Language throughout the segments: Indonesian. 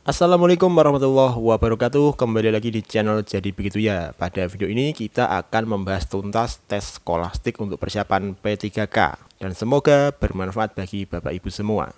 Assalamualaikum warahmatullahi wabarakatuh. Kembali lagi di channel Jadi Begitu Ya. Pada video ini kita akan membahas tuntas tes skolastik untuk persiapan P3K dan semoga bermanfaat bagi Bapak Ibu semua.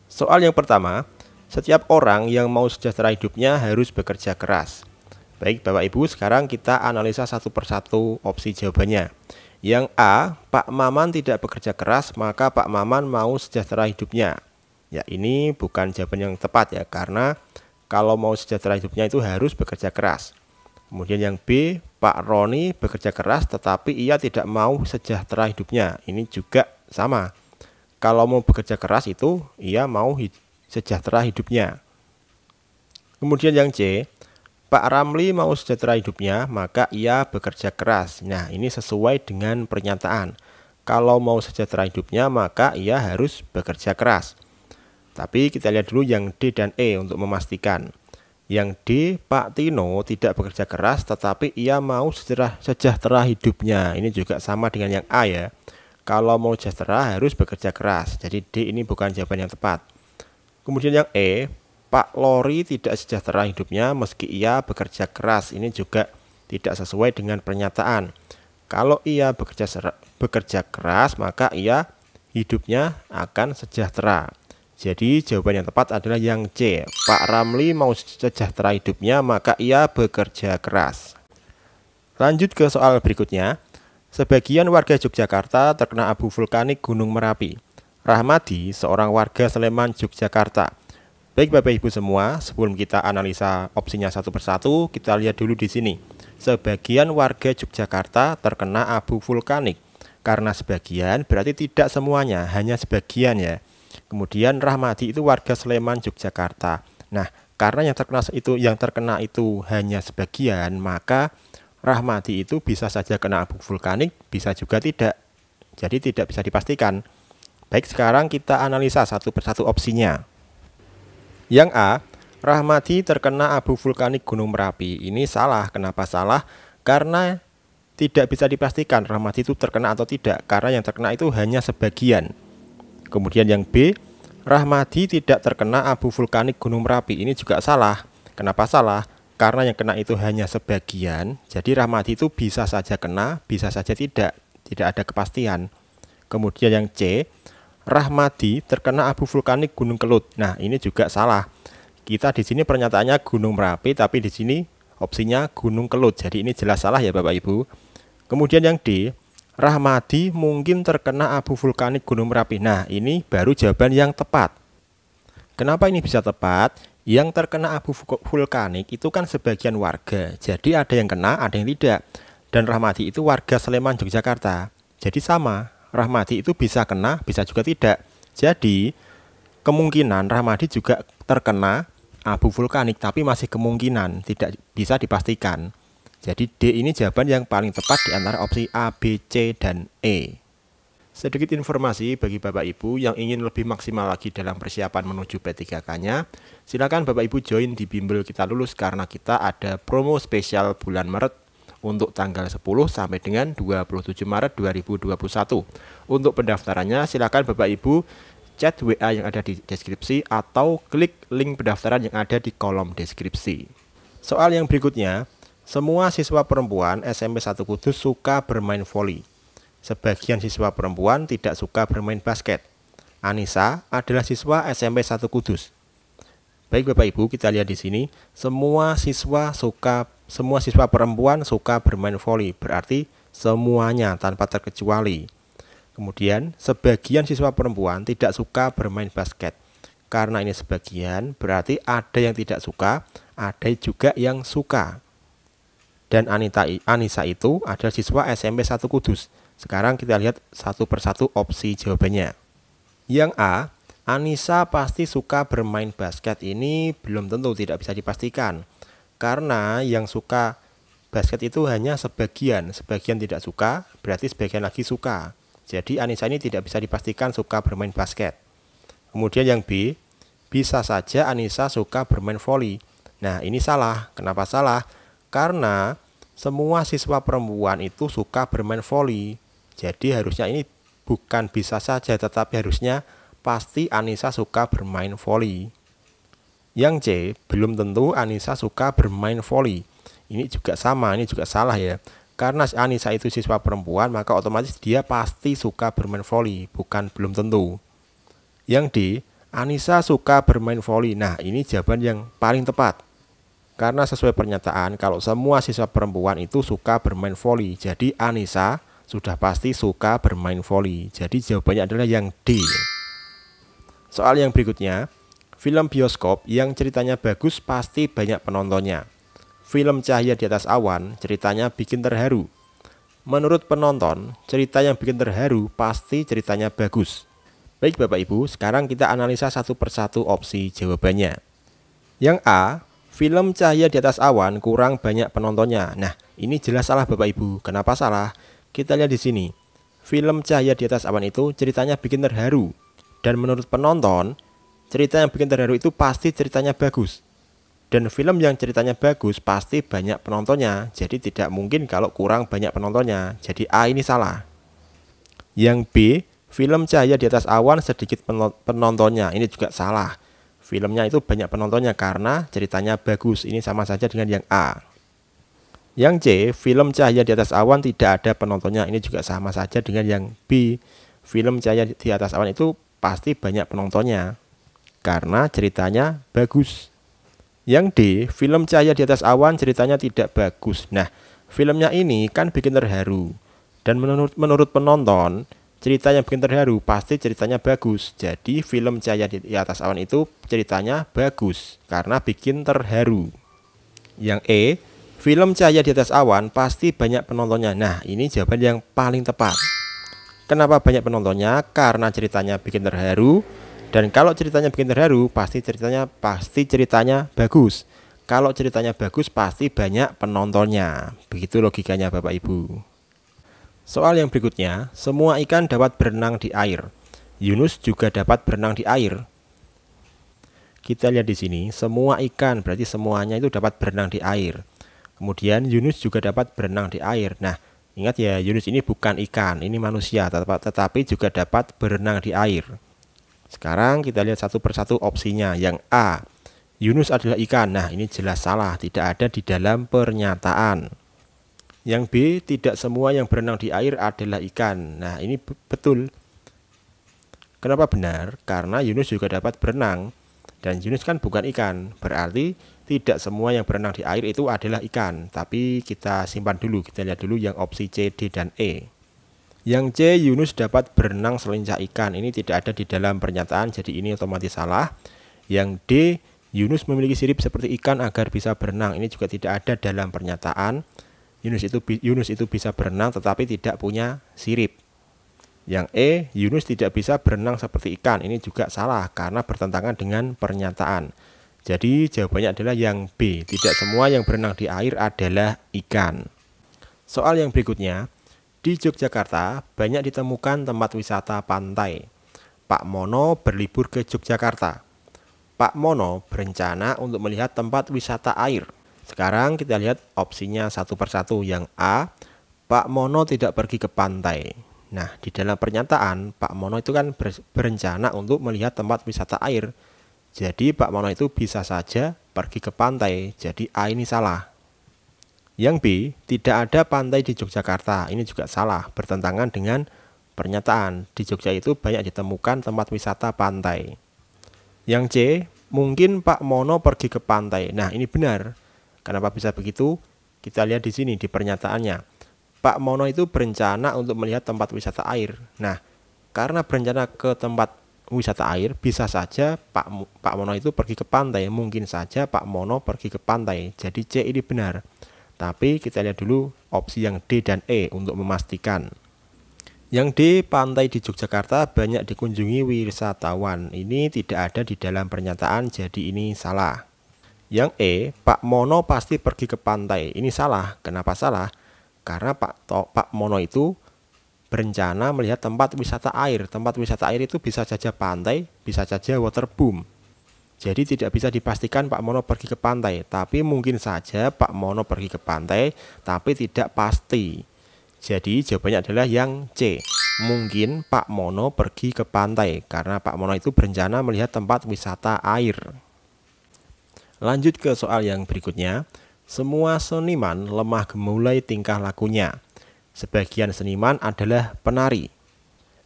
Soal yang pertama, setiap orang yang mau sejahtera hidupnya harus bekerja keras. Baik Bapak Ibu, sekarang kita analisa satu persatu opsi jawabannya. Yang A, Pak Maman tidak bekerja keras, maka Pak Maman mau sejahtera hidupnya. Ya, ini bukan jawaban yang tepat ya, karena kalau mau sejahtera hidupnya itu harus bekerja keras. Kemudian yang B, Pak Roni bekerja keras tetapi ia tidak mau sejahtera hidupnya. Ini juga sama. Kalau mau bekerja keras itu ia mau sejahtera hidupnya. Kemudian yang C, Pak Ramli mau sejahtera hidupnya, maka ia bekerja keras. Nah, ini sesuai dengan pernyataan. Kalau mau sejahtera hidupnya, maka ia harus bekerja keras. Tapi kita lihat dulu yang D dan E untuk memastikan. Yang D, Pak Tino tidak bekerja keras tetapi ia mau sejahtera hidupnya. Ini juga sama dengan yang A ya. Kalau mau sejahtera harus bekerja keras. Jadi D ini bukan jawaban yang tepat. Kemudian yang E, Pak Lori tidak sejahtera hidupnya meski ia bekerja keras. Ini juga tidak sesuai dengan pernyataan. Kalau ia bekerja keras maka ia hidupnya akan sejahtera. Jadi jawaban yang tepat adalah yang C. Pak Ramli mau sejahtera hidupnya maka ia bekerja keras. Lanjut ke soal berikutnya. Sebagian warga Yogyakarta terkena abu vulkanik Gunung Merapi. Rahmadi, seorang warga Sleman, Yogyakarta. Baik Bapak Ibu semua, sebelum kita analisa opsinya satu persatu, kita lihat dulu di sini. Sebagian warga Yogyakarta terkena abu vulkanik. Karena sebagian berarti tidak semuanya, hanya sebagian ya. Kemudian Rahmadi itu warga Sleman, Yogyakarta. Nah, karena yang terkena itu hanya sebagian, maka Rahmadi itu bisa saja kena abu vulkanik, bisa juga tidak. Jadi tidak bisa dipastikan. Baik, sekarang kita analisa satu persatu opsinya. Yang A, Rahmadi terkena abu vulkanik Gunung Merapi. Ini salah. Kenapa salah? Karena tidak bisa dipastikan Rahmadi itu terkena atau tidak, karena yang terkena itu hanya sebagian. Kemudian yang B, Rahmadi tidak terkena abu vulkanik Gunung Merapi. Ini juga salah. Kenapa salah? Karena yang kena itu hanya sebagian. Jadi Rahmadi itu bisa saja kena, bisa saja tidak. Tidak ada kepastian. Kemudian yang C, Rahmadi terkena abu vulkanik Gunung Kelut. Nah, ini juga salah. Kita di sini pernyataannya Gunung Merapi, tapi di sini opsinya Gunung Kelut. Jadi ini jelas salah ya Bapak Ibu. Kemudian yang D, Rahmadi mungkin terkena abu vulkanik Gunung Merapi. Nah, ini baru jawaban yang tepat. Kenapa ini bisa tepat? Yang terkena abu vulkanik itu kan sebagian warga. Jadi ada yang kena, ada yang tidak. Dan Rahmadi itu warga Sleman, Yogyakarta. Jadi sama, Rahmadi itu bisa kena, bisa juga tidak. Jadi kemungkinan Rahmadi juga terkena abu vulkanik, tapi masih kemungkinan, tidak bisa dipastikan. Jadi D ini jawaban yang paling tepat di antara opsi A, B, C, dan E. Sedikit informasi bagi Bapak Ibu yang ingin lebih maksimal lagi dalam persiapan menuju P3K-nya, silakan Bapak Ibu join di bimbel Kita Lulus karena kita ada promo spesial bulan Maret untuk tanggal 10 sampai dengan 27 Maret 2021. Untuk pendaftarannya silakan Bapak Ibu chat WA yang ada di deskripsi atau klik link pendaftaran yang ada di kolom deskripsi. Soal yang berikutnya, semua siswa perempuan SMP 1 Kudus suka bermain voli. Sebagian siswa perempuan tidak suka bermain basket. Anissa adalah siswa SMP 1 Kudus. Baik Bapak Ibu, kita lihat di sini, semua siswa perempuan suka bermain voli, berarti semuanya tanpa terkecuali. Kemudian, sebagian siswa perempuan tidak suka bermain basket. Karena ini sebagian, berarti ada yang tidak suka, ada juga yang suka. Dan Anissa itu adalah siswa SMP 1 Kudus. Sekarang kita lihat satu persatu opsi jawabannya. Yang A, Anissa pasti suka bermain basket. Ini belum tentu, tidak bisa dipastikan. Karena yang suka basket itu hanya sebagian. Sebagian tidak suka, berarti sebagian lagi suka. Jadi Anissa ini tidak bisa dipastikan suka bermain basket. Kemudian yang B, bisa saja Anissa suka bermain voli. Nah, ini salah. Kenapa salah? Karena semua siswa perempuan itu suka bermain voli. Jadi harusnya ini bukan bisa saja, tetapi harusnya pasti Anissa suka bermain voli. Yang C, belum tentu Anissa suka bermain voli. Ini juga sama, ini juga salah ya. Karena Anissa itu siswa perempuan, maka otomatis dia pasti suka bermain voli, bukan belum tentu. Yang D, Anissa suka bermain voli. Nah, ini jawaban yang paling tepat. Karena sesuai pernyataan, kalau semua siswa perempuan itu suka bermain voli, jadi Anissa sudah pasti suka bermain voli. Jadi jawabannya adalah yang D. Soal yang berikutnya, film bioskop yang ceritanya bagus pasti banyak penontonnya. Film Cahaya di Atas Awan ceritanya bikin terharu. Menurut penonton, cerita yang bikin terharu pasti ceritanya bagus. Baik Bapak Ibu, sekarang kita analisa satu persatu opsi jawabannya. Yang A, film Cahaya di Atas Awan kurang banyak penontonnya. Nah, ini jelas salah Bapak Ibu. Kenapa salah? Kita lihat di sini. Film Cahaya di Atas Awan itu ceritanya bikin terharu. Dan menurut penonton, cerita yang bikin terharu itu pasti ceritanya bagus. Dan film yang ceritanya bagus pasti banyak penontonnya. Jadi tidak mungkin kalau kurang banyak penontonnya. Jadi A ini salah. Yang B, film Cahaya di Atas Awan sedikit penontonnya. Ini juga salah. Filmnya itu banyak penontonnya karena ceritanya bagus. Ini sama saja dengan yang A. Yang C, film Cahaya di Atas Awan tidak ada penontonnya. Ini juga sama saja dengan yang B. Film Cahaya di Atas Awan itu pasti banyak penontonnya karena ceritanya bagus. Yang D, film Cahaya di Atas Awan ceritanya tidak bagus. Nah, filmnya ini kan bikin terharu. Dan menurut penonton, cerita yang bikin terharu pasti ceritanya bagus. Jadi film Cahaya di Atas Awan itu ceritanya bagus karena bikin terharu. Yang E, film Cahaya di Atas Awan pasti banyak penontonnya. Nah, ini jawaban yang paling tepat. Kenapa banyak penontonnya? Karena ceritanya bikin terharu. Dan kalau ceritanya bikin terharu, pasti ceritanya bagus. Kalau ceritanya bagus, pasti banyak penontonnya. Begitu logikanya Bapak Ibu. Soal yang berikutnya, semua ikan dapat berenang di air. Yunus juga dapat berenang di air. Kita lihat di sini, semua ikan berarti semuanya itu dapat berenang di air. Kemudian Yunus juga dapat berenang di air. Nah, ingat ya, Yunus ini bukan ikan, ini manusia, tetapi juga dapat berenang di air. Sekarang kita lihat satu persatu opsinya. Yang A, Yunus adalah ikan. Nah, ini jelas salah, tidak ada di dalam pernyataan. Yang B, tidak semua yang berenang di air adalah ikan. Nah, ini betul. Kenapa benar? Karena Yunus juga dapat berenang. Dan Yunus kan bukan ikan. Berarti tidak semua yang berenang di air itu adalah ikan. Tapi kita simpan dulu. Kita lihat dulu yang opsi C, D, dan E. Yang C, Yunus dapat berenang selincah ikan. Ini tidak ada di dalam pernyataan, jadi ini otomatis salah. Yang D, Yunus memiliki sirip seperti ikan agar bisa berenang. Ini juga tidak ada dalam pernyataan. Yunus itu bisa berenang tetapi tidak punya sirip. Yang E, Yunus tidak bisa berenang seperti ikan. Ini juga salah karena bertentangan dengan pernyataan. Jadi jawabannya adalah yang B. Tidak semua yang berenang di air adalah ikan. Soal yang berikutnya. Di Yogyakarta banyak ditemukan tempat wisata pantai. Pak Mono berlibur ke Yogyakarta. Pak Mono berencana untuk melihat tempat wisata air. Sekarang kita lihat opsinya satu persatu. Yang A, Pak Mono tidak pergi ke pantai. Nah, di dalam pernyataan Pak Mono itu kan berencana untuk melihat tempat wisata air. Jadi Pak Mono itu bisa saja pergi ke pantai. Jadi A ini salah. Yang B, tidak ada pantai di Yogyakarta. Ini juga salah, bertentangan dengan pernyataan. Di Jogja itu banyak ditemukan tempat wisata pantai. Yang C, mungkin Pak Mono pergi ke pantai. Nah, ini benar. Kenapa bisa begitu? Kita lihat di sini di pernyataannya. Pak Mono itu berencana untuk melihat tempat wisata air. Nah, karena berencana ke tempat wisata air, bisa saja Pak Mono itu pergi ke pantai. Mungkin saja Pak Mono pergi ke pantai. Jadi C ini benar. Tapi kita lihat dulu opsi yang D dan E untuk memastikan. Yang D, pantai di Yogyakarta banyak dikunjungi wisatawan. Ini tidak ada di dalam pernyataan, jadi ini salah. Yang E, Pak Mono pasti pergi ke pantai. Ini salah. Kenapa salah? Karena Pak Mono itu berencana melihat tempat wisata air. Tempat wisata air itu bisa saja pantai, bisa saja waterboom. Jadi tidak bisa dipastikan Pak Mono pergi ke pantai, tapi mungkin saja Pak Mono pergi ke pantai, tapi tidak pasti. Jadi jawabannya adalah yang C. Mungkin Pak Mono pergi ke pantai, karena Pak Mono itu berencana melihat tempat wisata air. Lanjut ke soal yang berikutnya. Semua seniman lemah gemulai tingkah lakunya. Sebagian seniman adalah penari.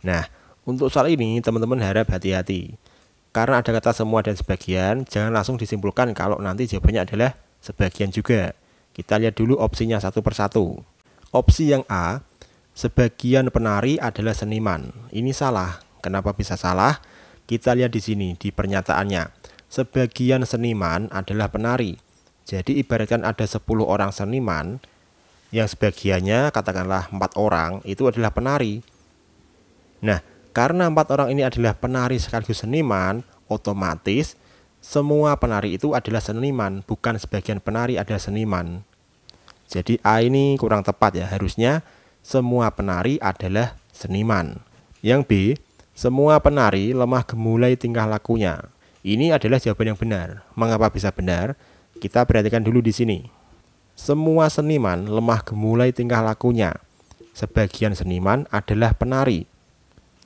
Nah, untuk soal ini teman-teman harap hati-hati. Karena ada kata semua dan sebagian, jangan langsung disimpulkan kalau nanti jawabannya adalah sebagian juga. Kita lihat dulu opsinya satu persatu. Opsi yang A, sebagian penari adalah seniman. Ini salah. Kenapa bisa salah? Kita lihat di sini di pernyataannya. Sebagian seniman adalah penari. Jadi ibaratkan ada 10 orang seniman, yang sebagiannya katakanlah 4 orang itu adalah penari. Nah, karena 4 orang ini adalah penari sekaligus seniman, otomatis semua penari itu adalah seniman, bukan sebagian penari adalah seniman. Jadi A ini kurang tepat ya, harusnya semua penari adalah seniman. Yang B, semua penari lemah gemulai tingkah lakunya. Ini adalah jawaban yang benar. Mengapa bisa benar? Kita perhatikan dulu di sini. Semua seniman lemah gemulai tingkah lakunya. Sebagian seniman adalah penari.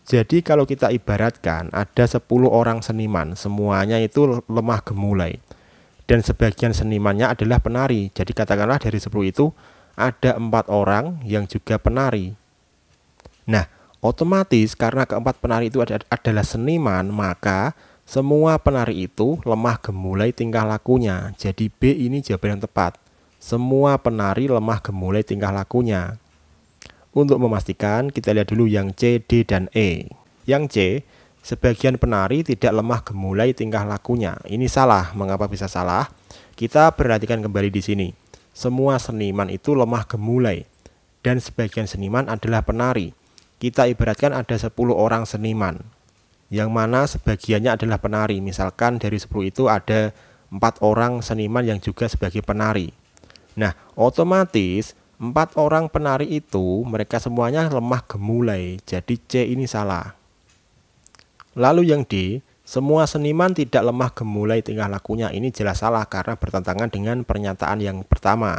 Jadi kalau kita ibaratkan ada 10 orang seniman, semuanya itu lemah gemulai. Dan sebagian senimannya adalah penari. Jadi katakanlah dari 10 itu ada 4 orang yang juga penari. Nah, otomatis karena keempat penari itu adalah seniman, maka semua penari itu lemah gemulai tingkah lakunya. Jadi B ini jawaban yang tepat. Semua penari lemah gemulai tingkah lakunya. Untuk memastikan, kita lihat dulu yang C, D, dan E. Yang C, sebagian penari tidak lemah gemulai tingkah lakunya. Ini salah. Mengapa bisa salah? Kita perhatikan kembali di sini. Semua seniman itu lemah gemulai. Dan sebagian seniman adalah penari. Kita ibaratkan ada 10 orang seniman, yang mana sebagiannya adalah penari. Misalkan dari 10 itu ada 4 orang seniman yang juga sebagai penari. Nah, otomatis 4 orang penari itu mereka semuanya lemah gemulai. Jadi C ini salah. Lalu yang D, semua seniman tidak lemah gemulai tingkah lakunya. Ini jelas salah karena bertentangan dengan pernyataan yang pertama.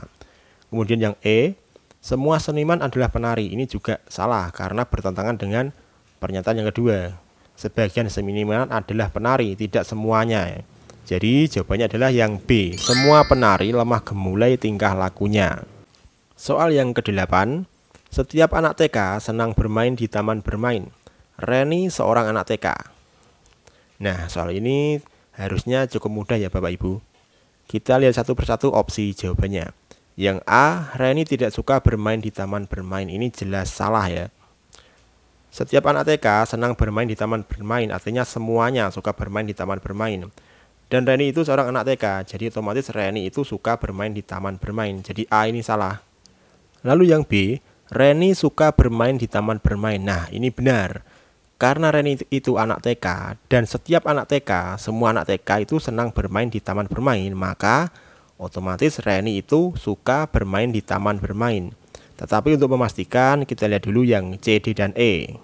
Kemudian yang E, semua seniman adalah penari. Ini juga salah karena bertentangan dengan pernyataan yang kedua. Sebagian seniman adalah penari, tidak semuanya. Jadi jawabannya adalah yang B. Semua penari lemah gemulai tingkah lakunya. Soal yang ke-8. Setiap anak TK senang bermain di taman bermain. Reni seorang anak TK. Nah, soal ini harusnya cukup mudah ya Bapak Ibu. Kita lihat satu persatu opsi jawabannya. Yang A, Reni tidak suka bermain di taman bermain. Ini jelas salah ya. Setiap anak TK senang bermain di taman bermain, artinya semuanya suka bermain di taman bermain. Dan Reni itu seorang anak TK, jadi otomatis Reni itu suka bermain di taman bermain. Jadi A ini salah. Lalu yang B, Reni suka bermain di taman bermain. Nah, ini benar. Karena Reni itu anak TK, dan setiap anak TK, semua anak TK itu senang bermain di taman bermain, maka otomatis Reni itu suka bermain di taman bermain. Tetapi untuk memastikan, kita lihat dulu yang C, D, dan E.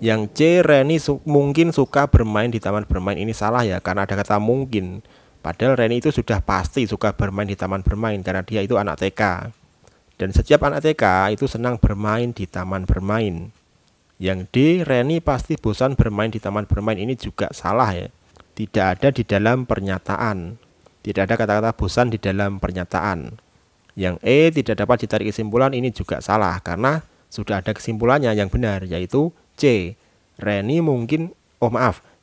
Yang C, Reni mungkin suka bermain di taman bermain. Ini salah ya, karena ada kata mungkin. Padahal Reni itu sudah pasti suka bermain di taman bermain, karena dia itu anak TK. Dan setiap anak TK itu senang bermain di taman bermain. Yang D, Reni pasti bosan bermain di taman bermain. Ini juga salah ya. Tidak ada di dalam pernyataan. Tidak ada kata-kata bosan di dalam pernyataan. Yang E, tidak dapat ditarik kesimpulan. Ini juga salah karena sudah ada kesimpulannya yang benar, yaitu C, Reni mungkin,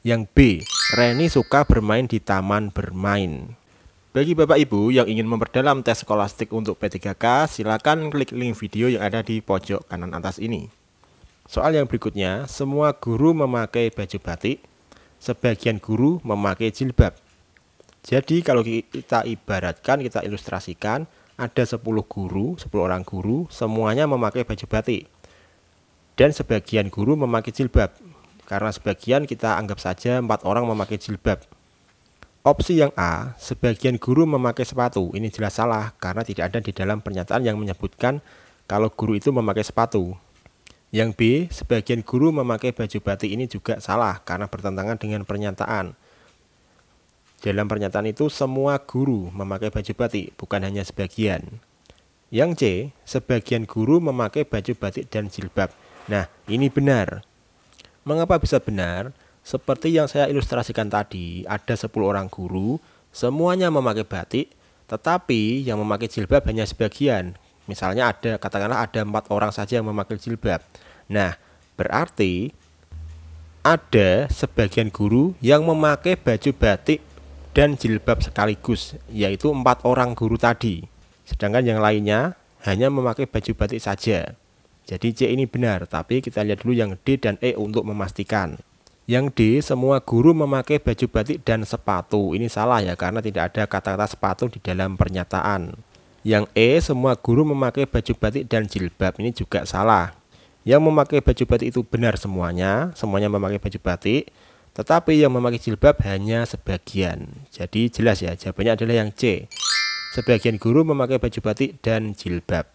yang B, Reni suka bermain di taman bermain. Bagi Bapak Ibu yang ingin memperdalam tes skolastik untuk P3K, silakan klik link video yang ada di pojok kanan atas ini. Soal yang berikutnya, semua guru memakai baju batik, sebagian guru memakai jilbab. Jadi kalau kita ibaratkan, kita ilustrasikan, ada 10 guru, 10 orang guru, semuanya memakai baju batik. Dan sebagian guru memakai jilbab. Karena sebagian kita anggap saja 4 orang memakai jilbab. Opsi yang A, sebagian guru memakai sepatu. Ini jelas salah karena tidak ada di dalam pernyataan yang menyebutkan kalau guru itu memakai sepatu. Yang B, sebagian guru memakai baju batik. Ini juga salah karena bertentangan dengan pernyataan. Dalam pernyataan itu semua guru memakai baju batik, bukan hanya sebagian. Yang C, sebagian guru memakai baju batik dan jilbab. Nah, ini benar. Mengapa bisa benar? Seperti yang saya ilustrasikan tadi, ada 10 orang guru, semuanya memakai batik, tetapi yang memakai jilbab hanya sebagian. Misalnya katakanlah ada 4 orang saja yang memakai jilbab. Nah, berarti ada sebagian guru yang memakai baju batik dan jilbab sekaligus, yaitu 4 orang guru tadi. Sedangkan yang lainnya hanya memakai baju batik saja. Jadi C ini benar, tapi kita lihat dulu yang D dan E untuk memastikan. Yang D, semua guru memakai baju batik dan sepatu. Ini salah ya, karena tidak ada kata-kata sepatu di dalam pernyataan. Yang E, semua guru memakai baju batik dan jilbab. Ini juga salah. Yang memakai baju batik itu benar semuanya memakai baju batik. Tetapi yang memakai jilbab hanya sebagian. Jadi jelas ya, jawabannya adalah yang C. Sebagian guru memakai baju batik dan jilbab.